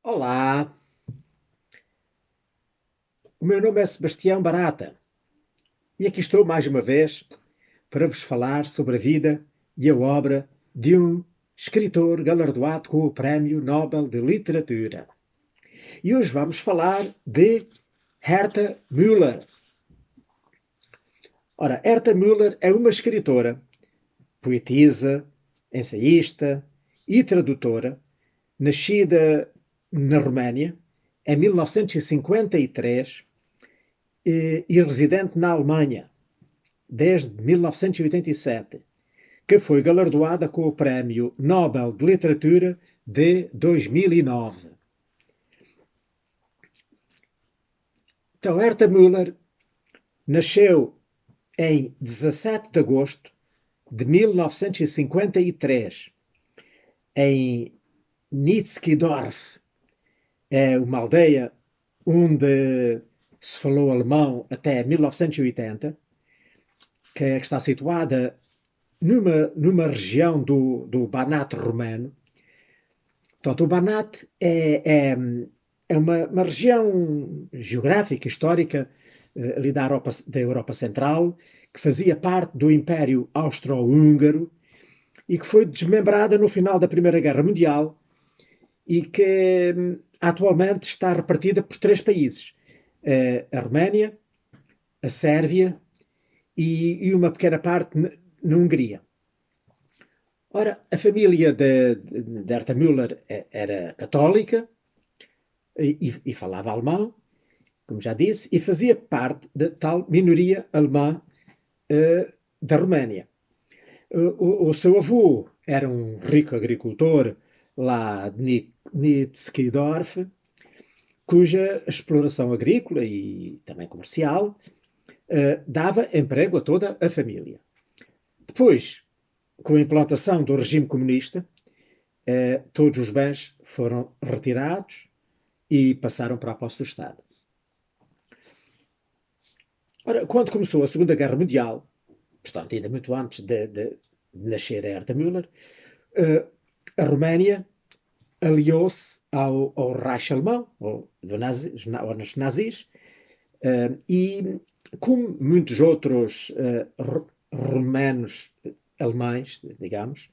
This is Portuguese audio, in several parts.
Olá, o meu nome é Sebastião Barata e aqui estou mais uma vez para vos falar sobre a vida e a obra de um escritor galardoado com o Prémio Nobel de Literatura. E hoje vamos falar de Herta Müller. Ora, Herta Müller é uma escritora, poetisa, ensaísta e tradutora, nascida na Roménia em 1953 e residente na Alemanha desde 1987, que foi galardoada com o Prémio Nobel de Literatura de 2009. Então, Herta Müller nasceu em 17 de agosto de 1953 em Nitzkidorf, é uma aldeia onde se falou alemão até 1980, que está situada numa região do Banat romano. Portanto, o Banat é uma região geográfica, histórica, ali da Europa Central, que fazia parte do Império Austro-Húngaro e que foi desmembrada no final da Primeira Guerra Mundial e que atualmente está repartida por três países: a Roménia, a Sérvia e uma pequena parte na Hungria. Ora, a família de Herta Müller era católica e falava alemão, como já disse, e fazia parte da tal minoria alemã da Roménia. O seu avô era um rico agricultor lá de Nitzkidorf, cuja exploração agrícola e também comercial dava emprego a toda a família. Depois, com a implantação do regime comunista, todos os bens foram retirados e passaram para a posse do Estado. Ora, quando começou a Segunda Guerra Mundial, portanto, ainda muito antes de nascer a Herta Müller, a Roménia aliou-se ao Reich alemão, aos nazis, e como muitos outros romanos alemães, digamos,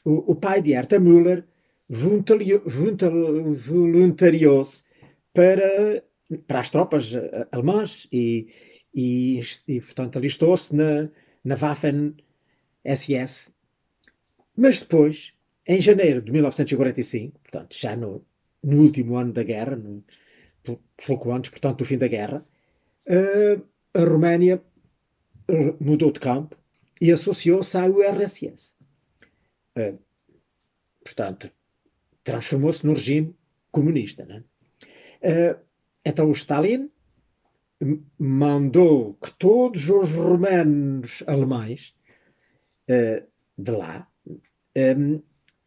o pai de Herta Müller voluntariou-se para as tropas alemãs e portanto, alistou-se na Waffen-SS. Mas depois, em janeiro de 1945, portanto, já no último ano da guerra, pouco antes, portanto, do fim da guerra, a Roménia mudou de campo e associou-se à URSS. Portanto, transformou-se no regime comunista. Né? Então o Stalin mandou que todos os romanos alemães de lá,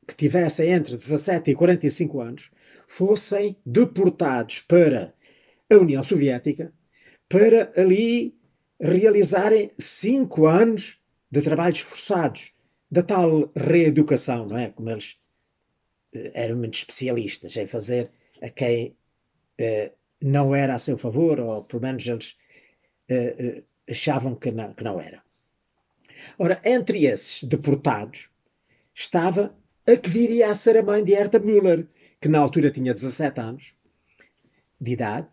que tivessem entre 17 e 45 anos, fossem deportados para a União Soviética para ali realizarem 5 anos de trabalhos forçados, da tal reeducação, não é? Como eles eram muito especialistas em fazer a quem não era a seu favor, ou pelo menos eles achavam que não era. Ora, entre esses deportados estava a que viria a ser a mãe de Herta Müller, que na altura tinha 17 anos de idade,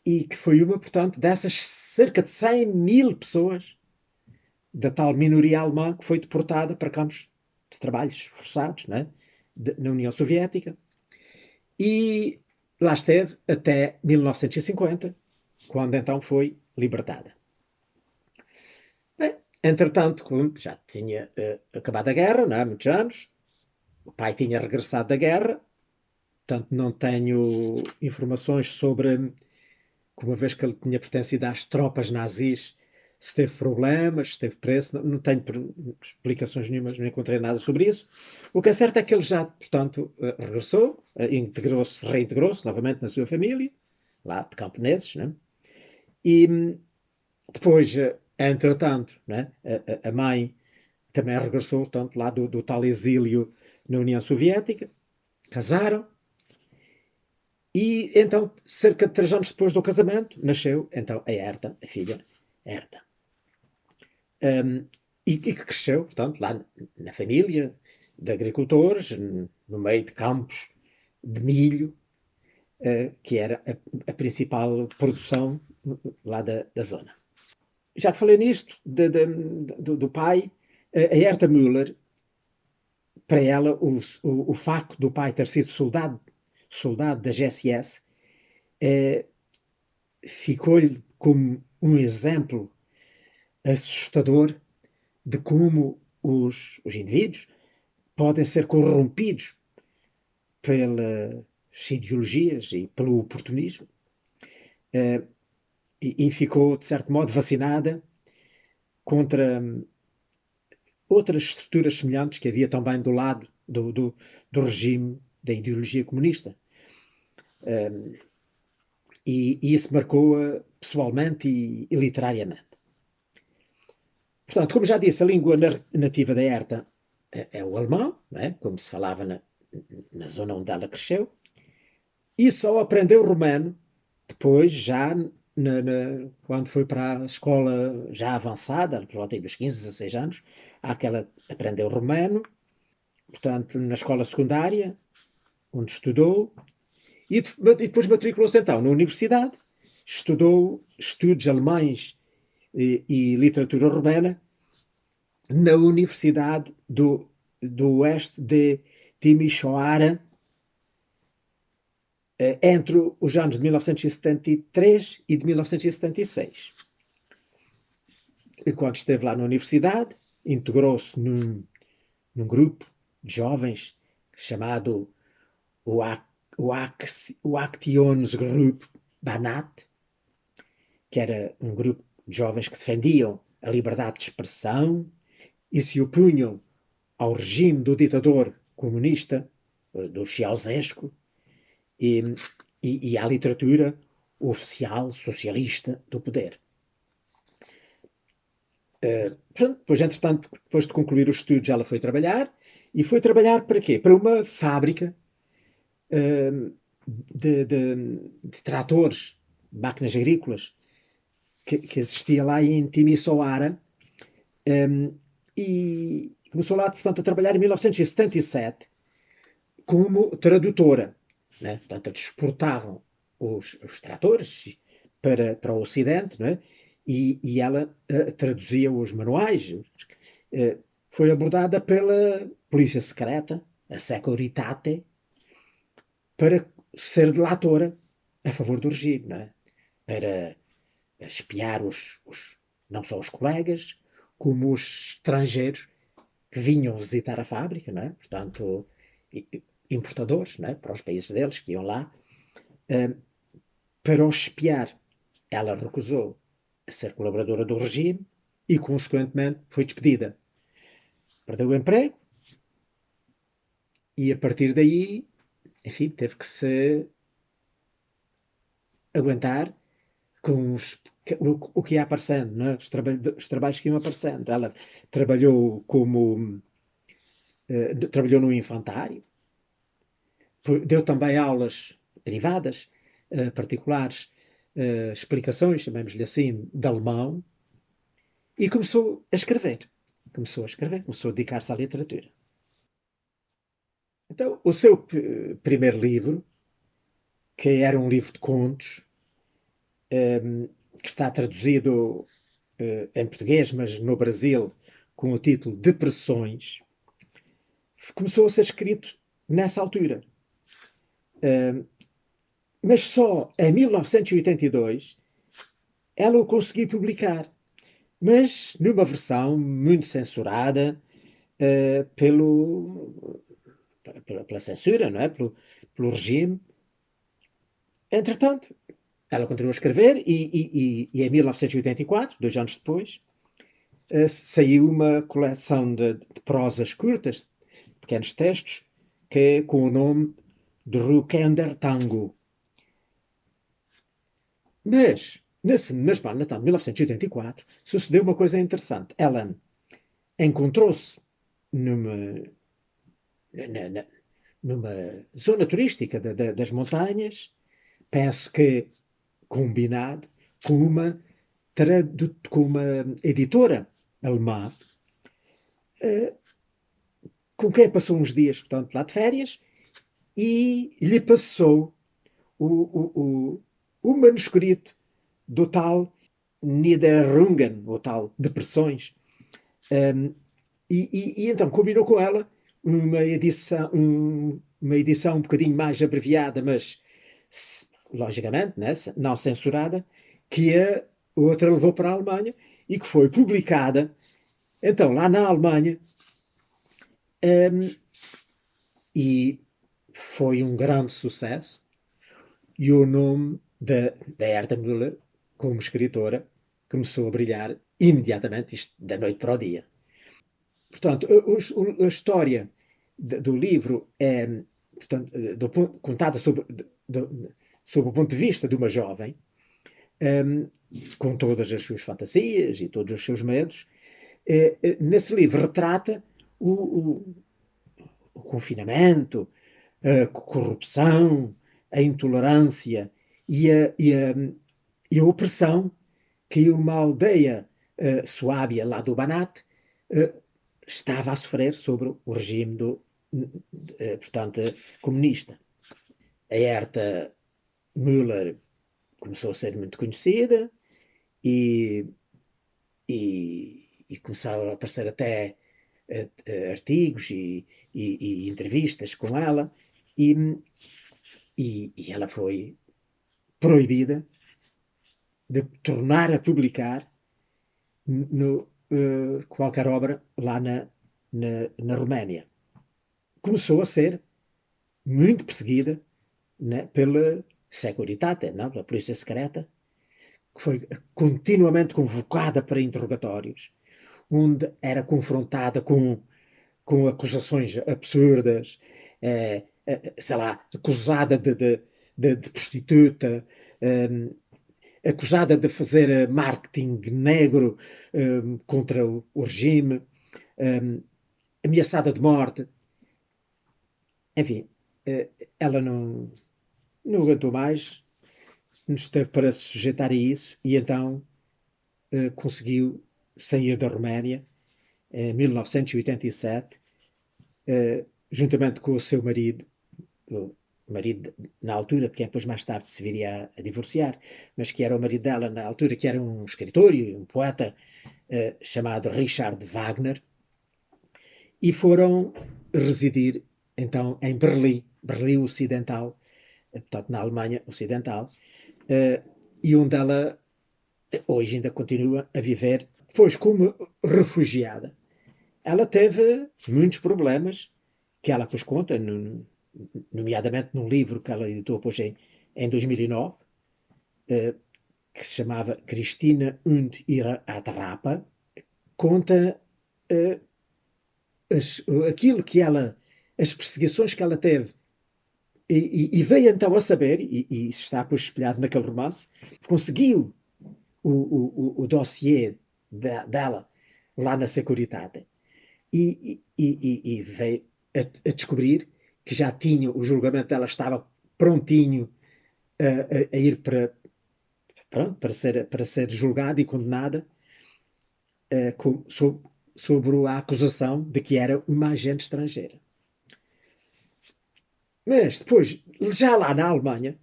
e que foi uma, portanto, dessas cerca de 100 mil pessoas da tal minoria alemã que foi deportada para campos de trabalhos forçados, né, na União Soviética. E lá esteve até 1950, quando então foi libertada. Bem, entretanto, já tinha acabado a guerra, não é? Muitos anos, o pai tinha regressado da guerra, portanto não tenho informações sobre, uma vez que ele tinha pertencido às tropas nazis, se teve problemas, se teve preço, não tenho explicações nenhumas, não encontrei nada sobre isso. O que é certo é que ele já, portanto, regressou, reintegrou-se novamente na sua família, lá de camponeses, né? E depois, entretanto, né, a mãe também regressou, tanto lá do tal exílio na União Soviética, casaram, E então, cerca de 3 anos depois do casamento, nasceu então a Herta, a filha Herta. E que cresceu, portanto, lá na família de agricultores, no meio de campos de milho, que era a principal produção lá da zona. Já que falei nisto, do pai, a Herta Müller, para ela, o facto do pai ter sido soldado da GSS, ficou-lhe como um exemplo assustador de como os indivíduos podem ser corrompidos pelas ideologias e pelo oportunismo, e ficou, de certo modo, vacinada contra outras estruturas semelhantes que havia também do lado do regime da ideologia comunista. E isso marcou-a pessoalmente e literariamente. Portanto, como já disse, a língua nativa da Herta é o alemão, como se falava na zona onde ela cresceu, e só aprendeu romano depois, já quando foi para a escola já avançada, por volta dos 15, 16 anos, há que ela aprendeu romano, portanto, na escola secundária, onde estudou, e depois matriculou-se então na universidade, estudou estudos alemães e literatura romana na Universidade do Oeste de Timisoara, entre os anos de 1973 e de 1976. E quando esteve lá na universidade, integrou-se num grupo de jovens chamado o Actionsgrupp Banat, que era um grupo de jovens que defendiam a liberdade de expressão e se opunham ao regime do ditador comunista, do Ceausescu, e à literatura oficial socialista do poder. Depois, entretanto, depois de concluir os estudos, ela foi trabalhar. E foi trabalhar para quê? Para uma fábrica de tratores, máquinas agrícolas, que existia lá em Timisoara. E começou lá, portanto, a trabalhar em 1977 como tradutora. Né? Portanto, eles exportavam os tratores para o Ocidente, não é? E ela traduzia os manuais. Foi abordada pela polícia secreta, a Securitate, para ser delatora a favor do regime, não é? Para espiar não só os colegas, como os estrangeiros que vinham visitar a fábrica, não é? Portanto, importadores, não é? Para os países deles que iam lá, para os espiar. Ela recusou a ser colaboradora do regime e, consequentemente, foi despedida. Perdeu o emprego e, a partir daí, enfim, teve que se aguentar com o que ia aparecendo, não é? Os trabalhos que iam aparecendo. Ela trabalhou trabalhou no infantário, deu também aulas privadas, particulares, explicações, chamemos-lhe assim, de alemão, e começou a escrever. Começou a dedicar-se à literatura. Então, o seu primeiro livro, que era um livro de contos, que está traduzido em português, mas no Brasil com o título Depressões, começou a ser escrito nessa altura. Mas só em 1982 ela o conseguiu publicar, mas numa versão muito censurada pela censura, não é? Pelo regime. Entretanto, ela continuou a escrever e em 1984, 2 anos depois, saiu uma coleção de prosas curtas, pequenos textos, que é com o nome de Rukender Tango. Mas, na semana de Natal de 1984, sucedeu uma coisa interessante. Ela encontrou-se numa zona turística das montanhas penso que combinado com com uma editora alemã, com quem passou uns dias, portanto, lá de férias, e lhe passou o, o manuscrito do tal Niederungen, o tal Depressões. Um, e então combinou com ela uma edição um bocadinho mais abreviada, mas logicamente, né, não censurada, que a outra levou para a Alemanha e que foi publicada, então, lá na Alemanha, um, e foi um grande sucesso. E o nome da Herta Müller, como escritora, começou a brilhar imediatamente, isto da noite para o dia. Portanto, a história do livro é, portanto, contada sob o ponto de vista de uma jovem, um, com todas as suas fantasias e todos os seus medos. Nesse livro retrata o confinamento, a corrupção, a intolerância e a opressão que uma aldeia suábia lá do Banat uh, estava a sofrer sobre o regime portanto, comunista. A Herta Müller começou a ser muito conhecida e, e começaram a aparecer até artigos e entrevistas com ela e, e ela foi proibida de tornar a publicar qualquer obra lá na Roménia. Começou a ser muito perseguida, né, pela Securitate, não, pela polícia secreta, que foi continuamente convocada para interrogatórios, onde era confrontada com acusações absurdas, sei lá, acusada de prostituta, acusada de fazer marketing negro contra o regime, ameaçada de morte. Enfim, ela não aguentou mais, não esteve para se sujeitar a isso e então conseguiu sair da Roménia em 1987, juntamente com o seu marido, o marido na altura, de quem depois mais tarde se viria a divorciar, mas que era o marido dela na altura, que era um escritor e um poeta chamado Richard Wagner, e foram residir então em Berlim Ocidental, portanto na Alemanha Ocidental, e onde ela hoje ainda continua a viver, pois como refugiada. Ela teve muitos problemas que ela depois conta, nomeadamente num livro que ela editou depois em 2009, que se chamava Cristina und ihre Atrapa, conta uh, aquilo que ela, as perseguições que ela teve e veio então a saber, e isso está depois espelhado naquele romance, conseguiu o dossiê dela lá na Securitate e veio a descobrir que já tinha, o julgamento dela estava prontinho a ir pronto, para ser julgada e condenada sobre a acusação de que era uma agente estrangeira. Mas depois, já lá na Alemanha,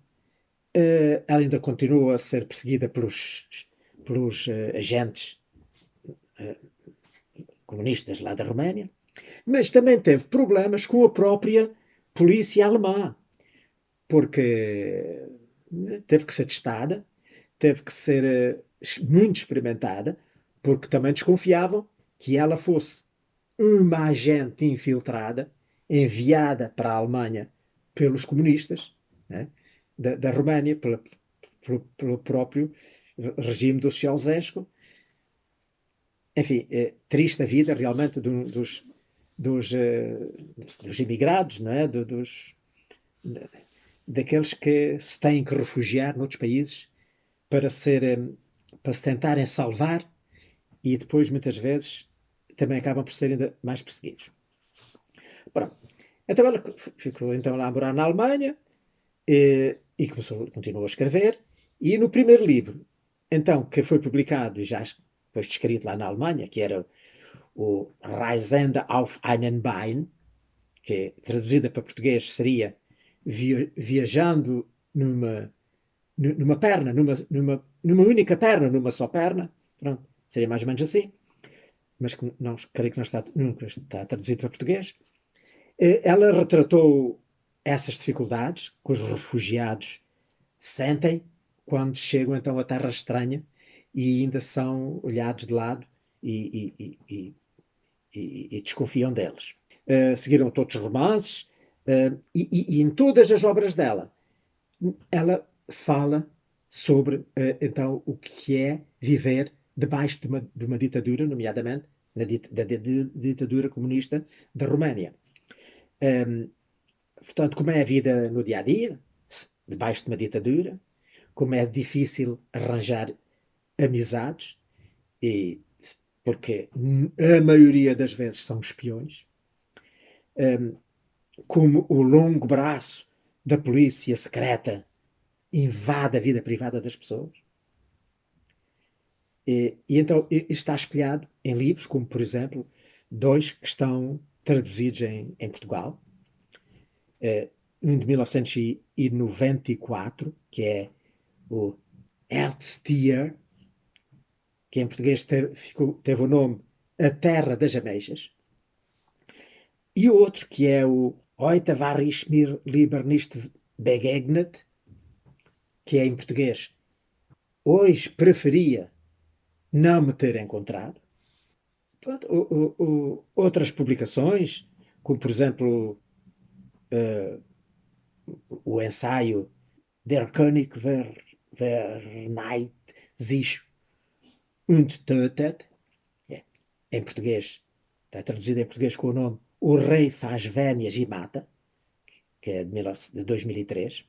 ela ainda continua a ser perseguida pelos agentes comunistas lá da Roménia, mas também teve problemas com a própria polícia alemã, porque teve que ser testada, teve que ser muito experimentada, porque também desconfiavam que ela fosse uma agente infiltrada, enviada para a Alemanha pelos comunistas, né, da Roménia, pelo próprio regime do Ceausescu. Enfim, triste a vida realmente dos, dos imigrados, não é? Daqueles que se têm que refugiar noutros países para, para se tentarem salvar e depois, muitas vezes, também acabam por ser ainda mais perseguidos. Pronto. Então ela ficou então lá a morar na Alemanha e continuou a escrever, e no primeiro livro, então, que foi publicado e já depois descrito lá na Alemanha, que era o Reisende auf einen Bein, que traduzida para português seria viajando numa perna, numa única perna, numa só perna, pronto, seria mais ou menos assim, mas que não, creio que não está, nunca está traduzido para português. Ela retratou essas dificuldades que os refugiados sentem quando chegam então à terra estranha e ainda são olhados de lado e desconfiam deles. Seguiram todos os romances e em todas as obras dela ela fala sobre então o que é viver debaixo de uma ditadura, nomeadamente da ditadura comunista da Roménia. Portanto, como é a vida no dia a dia, debaixo de uma ditadura, como é difícil arranjar amizades, e, porque a maioria das vezes são espiões, como o longo braço da polícia secreta invade a vida privada das pessoas. E então está espelhado em livros, como por exemplo, dois que estão traduzidos em Portugal. Um de 1994, que é o Erztier, que em português teve o nome A Terra das Ameixas, e o outro que é o Heute war ich mir lieber nicht begegnet, que é em português Hoje preferia não me ter encontrado. Pronto, outras publicações, como por exemplo o ensaio Der König verneint sich und tötet, em português, está traduzido em português com o nome O Rei faz vénias e mata, que é de 2003,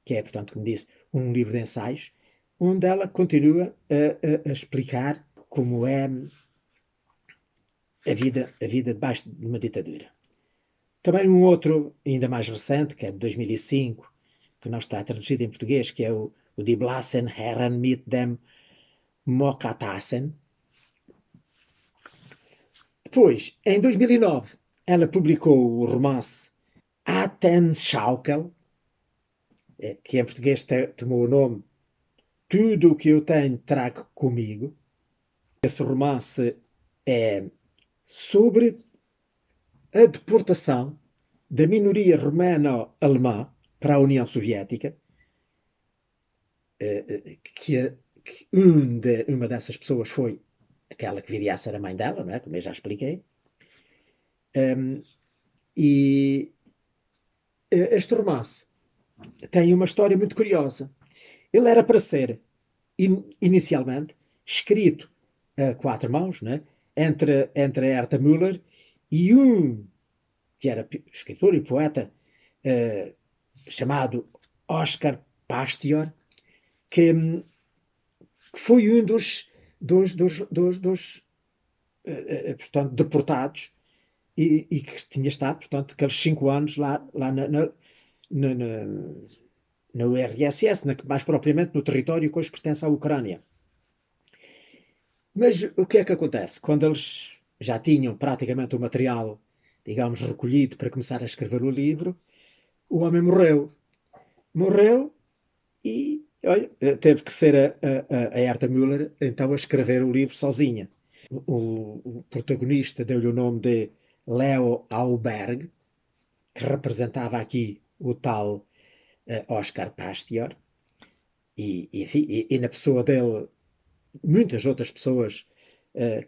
que é, portanto, como disse, um livro de ensaios, onde ela continua a explicar como é a vida debaixo de uma ditadura. Também um outro, ainda mais recente, que é de 2005, que não está traduzido em português, que é o Die Blassen Herren mit dem Mokatassen. Depois, em 2009, ela publicou o romance Atenschaukel, que em português tomou o nome Tudo o que eu tenho trago comigo. Esse romance é sobre a deportação da minoria romeno-alemã para a União Soviética, que uma dessas pessoas foi aquela que viria a ser a mãe dela, não é? Como eu já expliquei. E este romance tem uma história muito curiosa. Ele era para ser, inicialmente, escrito a quatro mãos, né? entre a Herta Müller e um que era escritor e poeta chamado Oscar Pastior, que foi um portanto, deportados e que tinha estado, portanto, aqueles 5 anos lá na URSS, mais propriamente no território que hoje pertence à Ucrânia. Mas o que é que acontece? Quando eles já tinham praticamente o material, digamos, recolhido para começar a escrever o livro, o homem morreu. Morreu e, olha, teve que ser a Herta Müller então a escrever o livro sozinha. O protagonista deu-lhe o nome de Leo Auberg, que representava aqui o tal Oscar Pastior, enfim, e na pessoa dele, muitas outras pessoas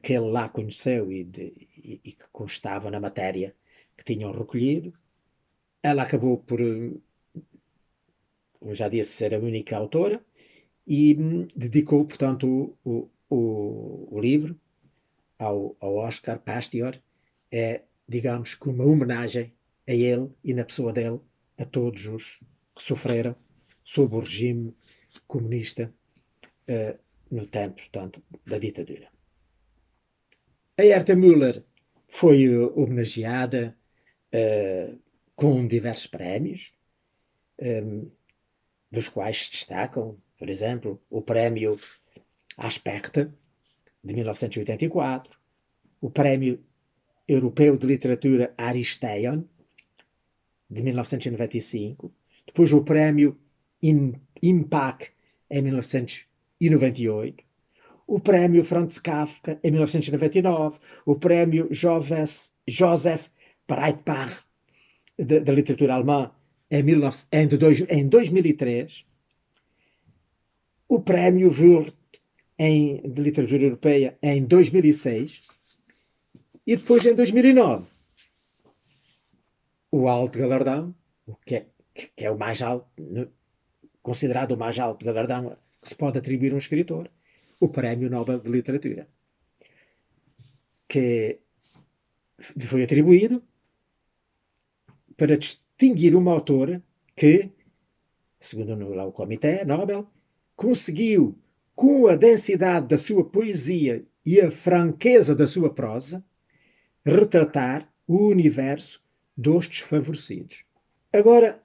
que ele lá conheceu e que constavam na matéria que tinham recolhido. Ela acabou por, como já disse, ser a única autora e dedicou, portanto, o livro ao Oscar Pastior, digamos que uma homenagem a ele e na pessoa dele a todos os que sofreram sob o regime comunista no tempo, portanto, da ditadura. A Herta Müller foi homenageada com diversos prémios. dos quais se destacam, por exemplo, o Prémio Aspect, de 1984, o Prémio Europeu de Literatura Aristeion, de 1995, depois o Prémio Impact, em 1998, o Prémio Franz Kafka, em 1999, o Prémio Joseph Breitbach, de literatura alemã, em 2003, o Prémio Würth de literatura europeia em 2006 e depois em 2009 o alto galardão, que é o mais alto, considerado o mais alto galardão que se pode atribuir a um escritor, o Prémio Nobel de Literatura, que lhe foi atribuído para distinguir uma autora que, segundo lá o Comitê Nobel, conseguiu, com a densidade da sua poesia e a franqueza da sua prosa, retratar o universo dos desfavorecidos. Agora,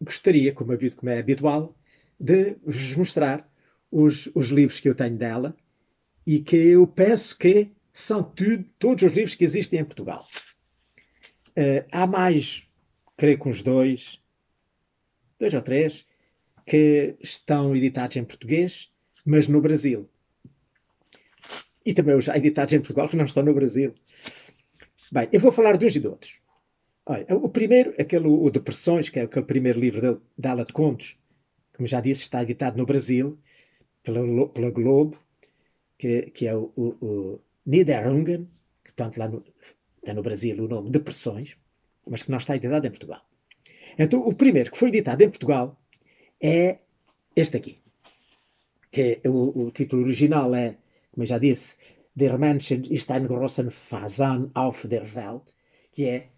gostaria, como é habitual, de vos mostrar os livros que eu tenho dela e que eu penso que são todos os livros que existem em Portugal. Há mais, creio que uns dois ou três, que estão editados em português, mas no Brasil. E também os já editados em Portugal que não estão no Brasil. Bem, eu vou falar de uns e de outros. Olha, o primeiro, o Depressões, que é aquele primeiro livro dela de contos, como já disse, está editado no Brasil, pela Globo, que é o Niederungen, que tanto lá está no Brasil o nome Depressões, mas que não está editado em Portugal. Então, o primeiro que foi editado em Portugal é este aqui, que o título original é, como eu já disse, Der Menschen ist ein großer Fasan auf der Welt, que é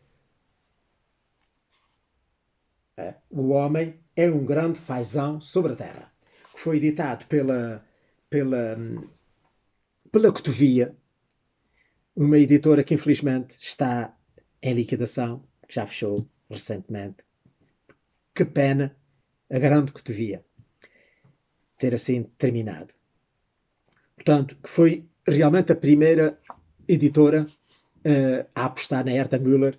o homem é um grande fazão sobre a terra, que foi editado pela Cotovia, uma editora que infelizmente está em liquidação, que já fechou recentemente. Que pena, a grande Cotovia ter assim terminado. Portanto, que foi realmente a primeira editora a apostar na Herta Müller,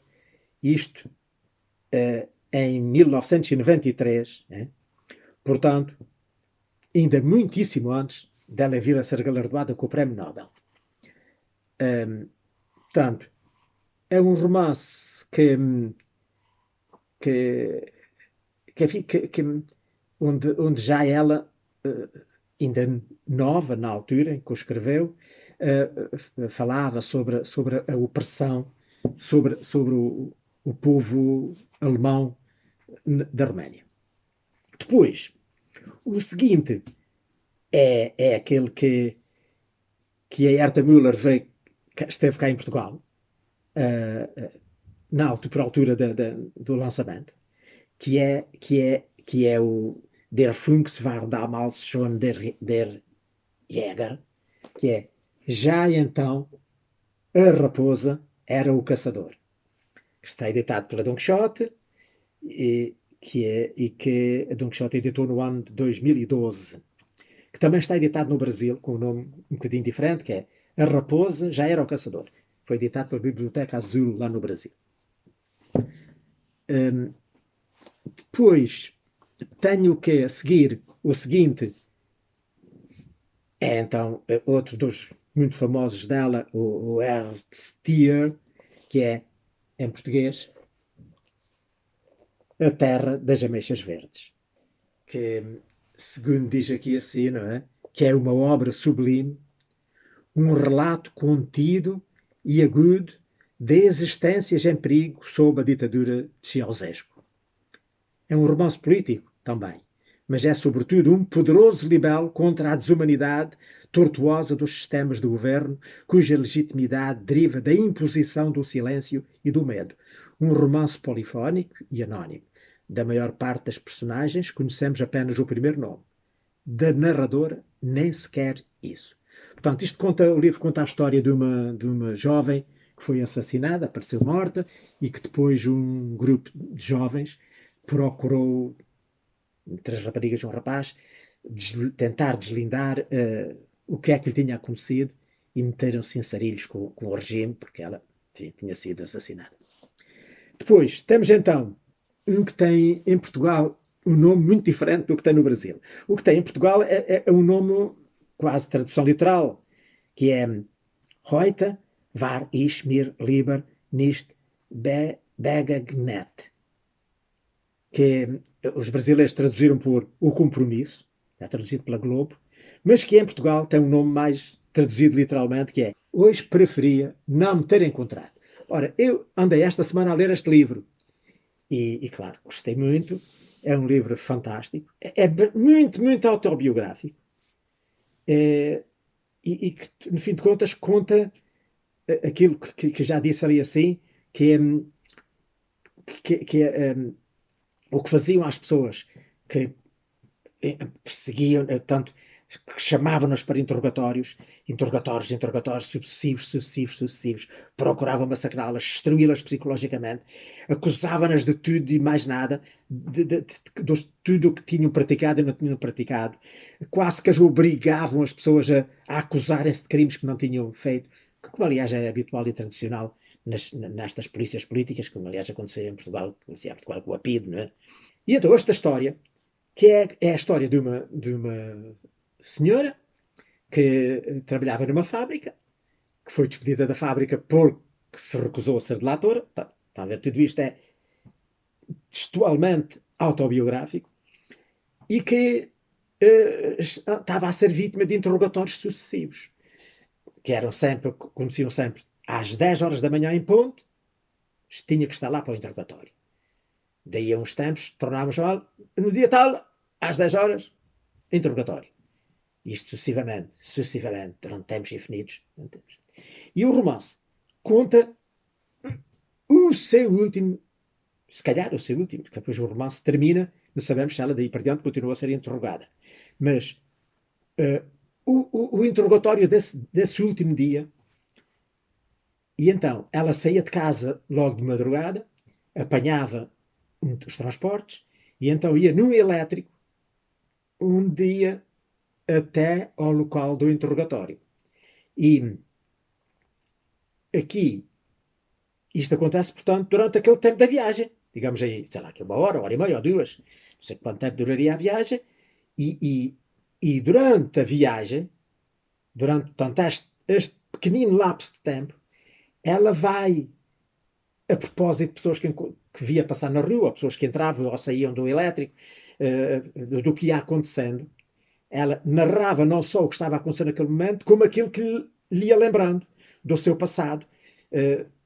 isto em 1993, né? Portanto, ainda muitíssimo antes dela vir a ser galardoada com o Prémio Nobel. Portanto, é um romance onde já ela, ainda nova na altura em que o escreveu, falava sobre a opressão sobre o povo alemão da Roménia. Depois, o seguinte é aquele que a Herta Müller esteve cá em Portugal, por altura do lançamento, que é o Der Fuchs war damals schon der Jäger, que é já então a raposa era o caçador. Está editado pela Don Quixote e que a Don Quixote editou no ano de 2012, que também está editado no Brasil com um nome um bocadinho diferente, que é A Raposa Já Era o Caçador. Foi editado pela Biblioteca Azul lá no Brasil. Depois tenho que a seguir o seguinte, é então outro dos muito famosos dela, o Earthsteer, que é, em português, A Terra das Ameixas Verdes, que, segundo diz aqui assim, não é? Que é uma obra sublime, um relato contido e agudo de existências em perigo sob a ditadura de Ceausescu. É um romance político também, mas é sobretudo um poderoso libelo contra a desumanidade tortuosa dos sistemas de governo, cuja legitimidade deriva da imposição do silêncio e do medo. Um romance polifónico e anónimo. Da maior parte das personagens conhecemos apenas o primeiro nome. Da narradora, nem sequer isso. Portanto, o livro conta a história de uma jovem que foi assassinada, apareceu morta, e que depois um grupo de jovens procurou 3 raparigas e um rapaz, tentar deslindar o que é que lhe tinha acontecido e meteram-se em sarilhos com o regime, porque ela, enfim, tinha sido assassinada. Depois, temos então um que tem em Portugal um nome muito diferente do que tem no Brasil. O que tem em Portugal é um nome quase tradução literal, que é Heute war ich mir lieber nicht begegnet, que os brasileiros traduziram por O Compromisso, é traduzido pela Globo, mas que em Portugal tem um nome mais traduzido literalmente, que é Hoje preferia não me ter encontrado. Ora, eu andei esta semana a ler este livro e claro, gostei muito. É um livro fantástico. É muito, muito autobiográfico. E que, no fim de contas, conta aquilo que já disse ali assim, que é, que é o que faziam as pessoas que perseguiam, tanto chamavam-nos para interrogatórios sucessivos, procuravam massacrá-las, destruí-las psicologicamente, acusavam-nas de tudo e mais nada, de tudo o que tinham praticado e não tinham praticado, quase que as obrigavam as pessoas a acusarem-se de crimes que não tinham feito, que como aliás é habitual e tradicional nestas polícias políticas, como aliás acontecia em Portugal, com o apito, não é? E então esta história que é a história de uma senhora que trabalhava numa fábrica, que foi despedida da fábrica porque se recusou a ser delatora. Está a ver, tudo isto é textualmente autobiográfico e que estava a ser vítima de interrogatórios sucessivos, que eram sempre, aconteciam sempre às 10 horas da manhã em ponto, tinha que estar lá para o interrogatório. Daí a uns tempos tornámos no dia tal, às 10 horas, interrogatório. Isto sucessivamente, durante tempos infinitos. E o romance conta o seu último, se calhar o seu último, porque depois o romance termina, não sabemos se ela daí para diante continua a ser interrogada. Mas o interrogatório desse último dia, e então ela saía de casa logo de madrugada, apanhava os transportes, e então ia num elétrico um dia até ao local do interrogatório. E aqui, isto acontece, portanto, durante aquele tempo da viagem. Digamos aí, sei lá, que 1 hora, 1 hora e meia ou 2. Não sei quanto tempo duraria a viagem. E durante a viagem, durante, portanto, este pequenino lapso de tempo, ela vai, a propósito de pessoas que via passar na rua, pessoas que entravam ou saíam do elétrico, do que ia acontecendo, ela narrava não só o que estava a acontecer naquele momento, como aquilo que lhe ia lembrando do seu passado,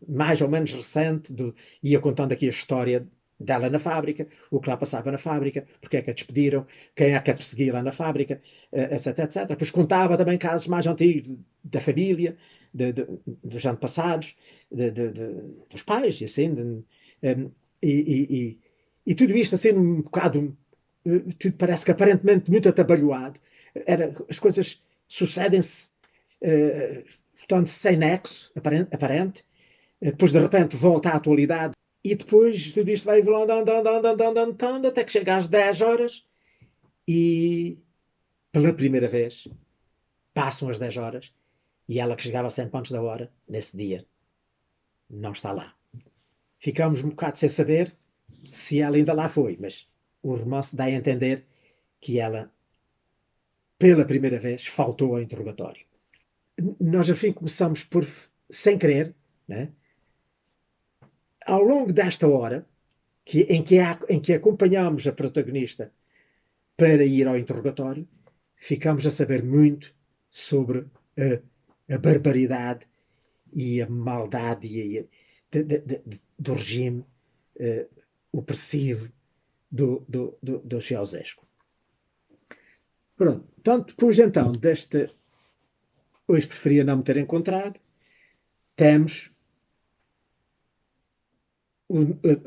mais ou menos recente, ia contando aqui a história dela na fábrica, o que lá passava na fábrica, porque é que a despediram, quem é que a perseguia lá na fábrica, etc, etc. Depois contava também casos mais antigos da família, dos antepassados, dos pais, e assim, e tudo isto assim um bocado, tudo parece que aparentemente muito atabalhoado. As coisas sucedem-se, portanto, sem nexo aparente. Depois de repente volta à atualidade e depois tudo isto vai andando até que chega às 10 horas e pela primeira vez passam as 10 horas e ela que chegava sempre antes da hora, nesse dia, não está lá. Ficamos um bocado sem saber se ela ainda lá foi, mas o romance dá a entender que ela, pela primeira vez, faltou ao interrogatório. Nós, afim, começamos por, sem querer, né? Ao longo desta hora, em que acompanhamos a protagonista para ir ao interrogatório, ficamos a saber muito sobre a barbaridade e a maldade do regime opressivo do Ceausescu. Pronto, então depois então desta Hoje preferia não me ter encontrado, temos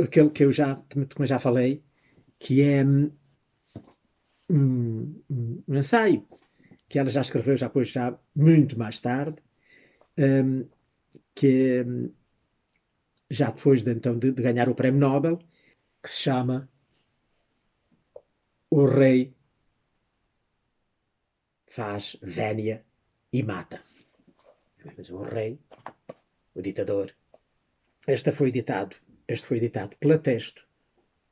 aquele que eu já falei, que é um ensaio que ela já escreveu já muito mais tarde, que é, já depois então de ganhar o Prémio Nobel, que se chama o rei faz vénia e mata. Mas o rei, o ditador, este foi editado pela Texto,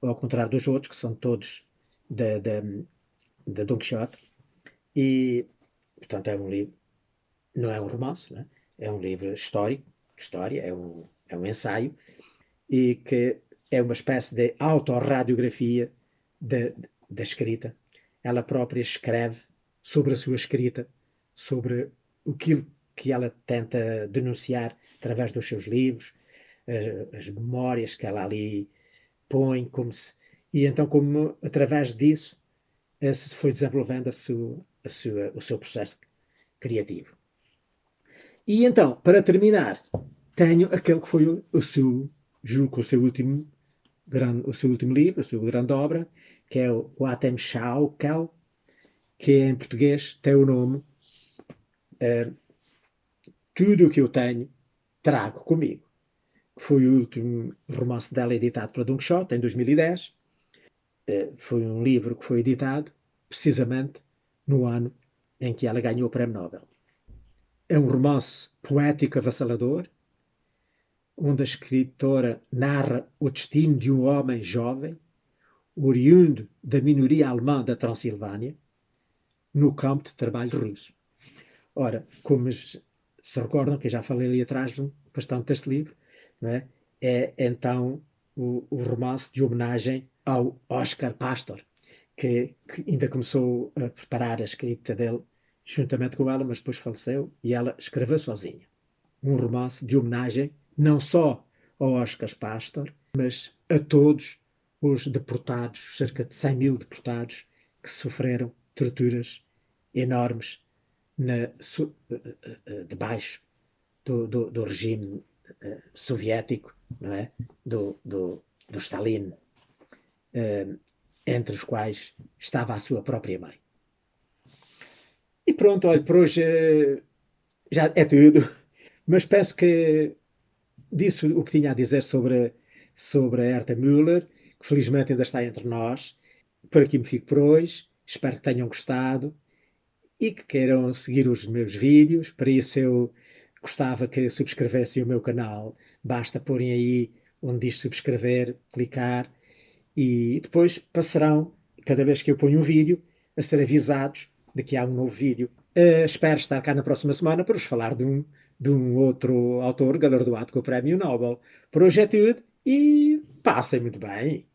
ao contrário dos outros, que são todos da Don Quixote, e, portanto, é um livro, não é um romance, né? É um livro histórico, história, é um ensaio, e que é uma espécie de autorradiografia da escrita. Ela própria escreve sobre a sua escrita, sobre aquilo que ela tenta denunciar através dos seus livros, as memórias que ela ali põe, e então como através disso se foi desenvolvendo o seu processo criativo. E então, para terminar, tenho aquele que foi julgo, o seu último livro, a sua grande obra, que é o Atem Shaukel, que em português tem o nome Tudo o que eu tenho, trago comigo. Foi o último romance dela editado pela Don Quixote, em 2010. Foi um livro que foi editado precisamente no ano em que ela ganhou o Prémio Nobel. É um romance poético avassalador, onde a escritora narra o destino de um homem jovem, oriundo da minoria alemã da Transilvânia, no campo de trabalho russo. Ora, como se recordam, que eu já falei ali atrás bastante deste livro, não é? É então o romance de homenagem ao Oscar Pastor, que ainda começou a preparar a escrita dele juntamente com ela, mas depois faleceu e ela escreveu sozinha. Um romance de homenagem não só ao Oscar Pastor, mas a todos os deportados, cerca de 100 mil deportados, que sofreram torturas enormes debaixo do regime soviético, não é? do Stalin, entre os quais estava a sua própria mãe. E pronto, olha, por hoje já é tudo, mas penso que disse o que tinha a dizer sobre a Herta Müller, que felizmente ainda está entre nós. Por aqui me fico por hoje, espero que tenham gostado e que queiram seguir os meus vídeos. Para isso eu gostava que subscrevessem o meu canal. Basta porem aí onde diz subscrever, clicar e depois passarão, cada vez que eu ponho um vídeo, a ser avisados de que há um novo vídeo. Espero estar cá na próxima semana para vos falar de um outro autor galardoado com o Prémio Nobel. Por hoje é tudo e passem muito bem.